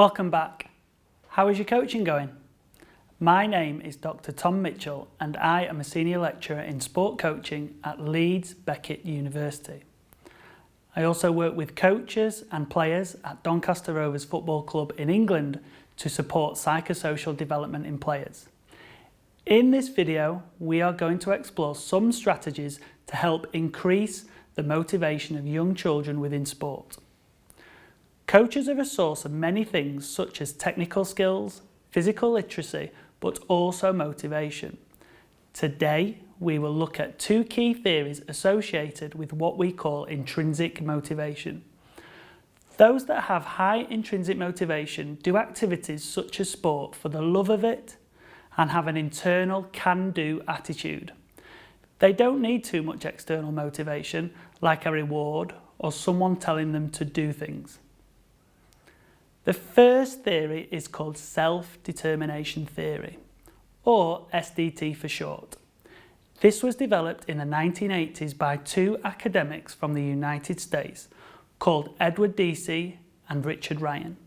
Welcome back. How is your coaching going? My name is Dr. Tom Mitchell and I am a Senior Lecturer in Sport Coaching at Leeds Beckett University. I also work with coaches and players at Doncaster Rovers Football Club in England to support psychosocial development in players. In this video, we are going to explore some strategies to help increase the motivation of young children within sport. Coaches are a source of many things such as technical skills, physical literacy, but also motivation. Today, we will look at two key theories associated with what we call intrinsic motivation. Those that have high intrinsic motivation do activities such as sport for the love of it and have an internal can-do attitude. They don't need too much external motivation, like a reward or someone telling them to do things. The first theory is called Self-Determination Theory, or SDT for short. This was developed in the 1980s by two academics from the United States called Edward Deci and Richard Ryan.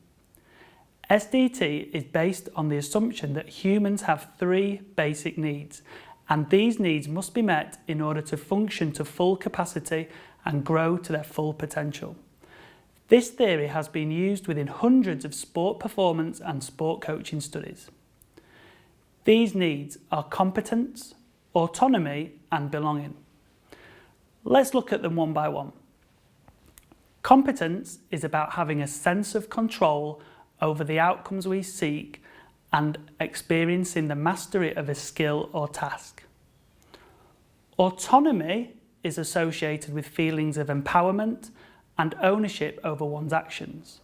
SDT is based on the assumption that humans have three basic needs, and these needs must be met in order to function to full capacity and grow to their full potential. This theory has been used within hundreds of sport performance and sport coaching studies. These needs are competence, autonomy, and belonging. Let's look at them one by one. Competence is about having a sense of control over the outcomes we seek and experiencing the mastery of a skill or task. Autonomy is associated with feelings of empowerment and ownership over one's actions.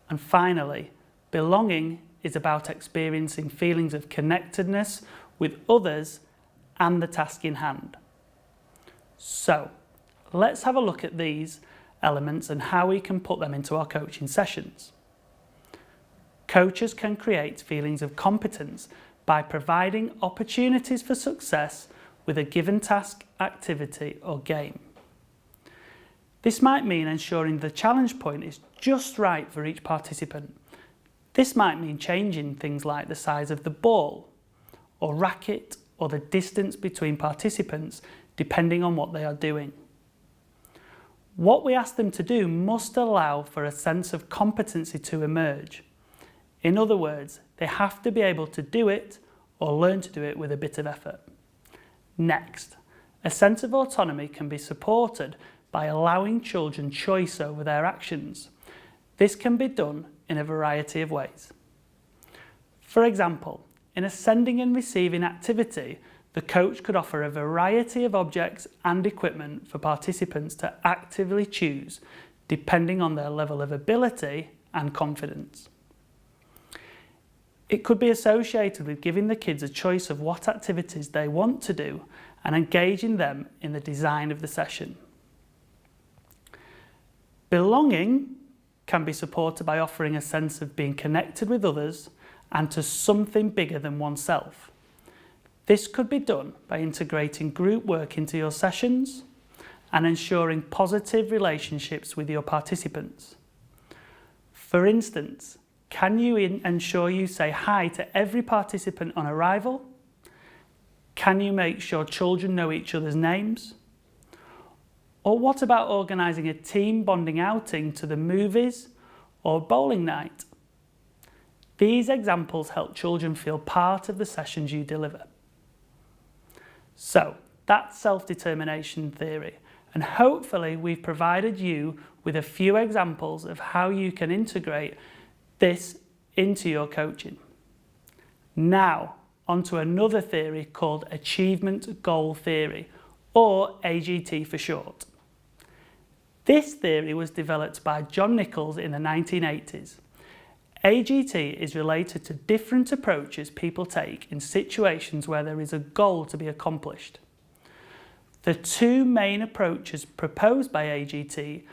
And finally, belonging is about experiencing feelings of connectedness with others and the task in hand. So, let's have a look at these elements and how we can put them into our coaching sessions. Coaches can create feelings of competence by providing opportunities for success with a given task, activity, or game. This might mean ensuring the challenge point is just right for each participant. This might mean changing things like the size of the ball, or racket, or the distance between participants, depending on what they are doing. What we ask them to do must allow for a sense of competency to emerge. In other words, they have to be able to do it or learn to do it with a bit of effort. Next, a sense of autonomy can be supported by allowing children choice over their actions. This can be done in a variety of ways. For example, in a sending and receiving activity, the coach could offer a variety of objects and equipment for participants to actively choose, depending on their level of ability and confidence. It could be associated with giving the kids a choice of what activities they want to do and engaging them in the design of the session. Belonging can be supported by offering a sense of being connected with others and to something bigger than oneself. This could be done by integrating group work into your sessions and ensuring positive relationships with your participants. For instance, can you ensure you say hi to every participant on arrival? Can you make sure children know each other's names? Or what about organising a team bonding outing to the movies or bowling night? These examples help children feel part of the sessions you deliver. So, that's self-determination theory, and hopefully we've provided you with a few examples of how you can integrate this into your coaching. Now, onto another theory called Achievement Goal Theory, or AGT for short. This theory was developed by John Nichols in the 1980s. AGT is related to different approaches people take in situations where there is a goal to be accomplished. The two main approaches proposed by AGT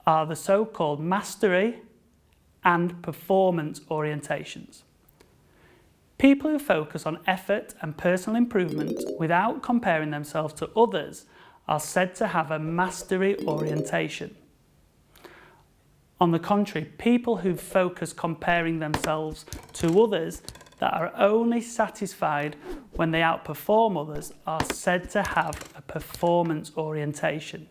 are the so-called mastery and performance orientations. People who focus on effort and personal improvement without comparing themselves to others are said to have a mastery orientation. On the contrary, people who focus comparing themselves to others that are only satisfied when they outperform others are said to have a performance orientation.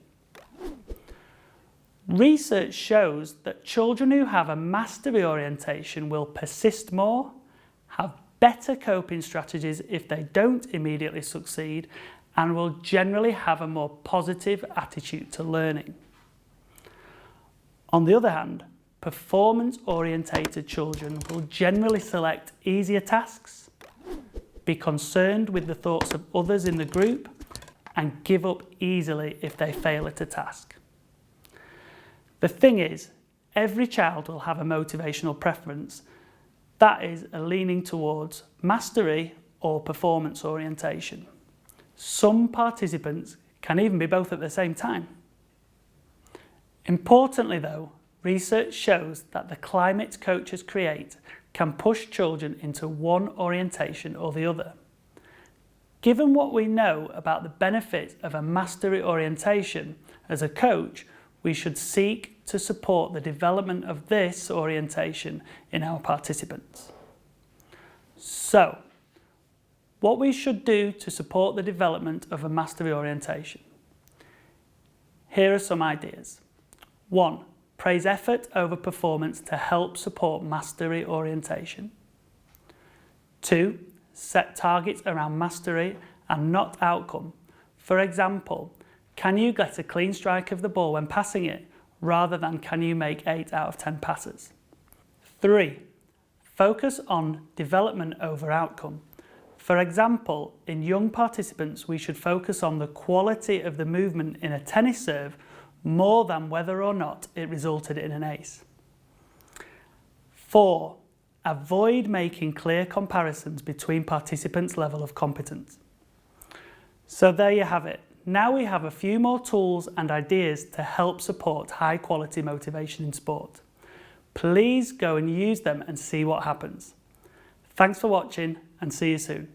Research shows that children who have a mastery orientation will persist more, have better coping strategies if they don't immediately succeed, and will generally have a more positive attitude to learning. On the other hand, performance-orientated children will generally select easier tasks, be concerned with the thoughts of others in the group, and give up easily if they fail at a task. The thing is, every child will have a motivational preference, that is, a leaning towards mastery or performance orientation. Some participants can even be both at the same time. Importantly though, research shows that the climate coaches create can push children into one orientation or the other. Given what we know about the benefit of a mastery orientation, as a coach, we should seek to support the development of this orientation in our participants. So, what we should do to support the development of a mastery orientation. Here are some ideas. 1. Praise effort over performance to help support mastery orientation. 2. Set targets around mastery and not outcome. For example, can you get a clean strike of the ball when passing it, rather than can you make 8 out of 10 passes? 3. Focus on development over outcome. For example, in young participants, we should focus on the quality of the movement in a tennis serve more than whether or not it resulted in an ace. 4. Avoid making clear comparisons between participants' level of competence. So there you have it. Now we have a few more tools and ideas to help support high quality motivation in sport. Please go and use them and see what happens. Thanks for watching and see you soon.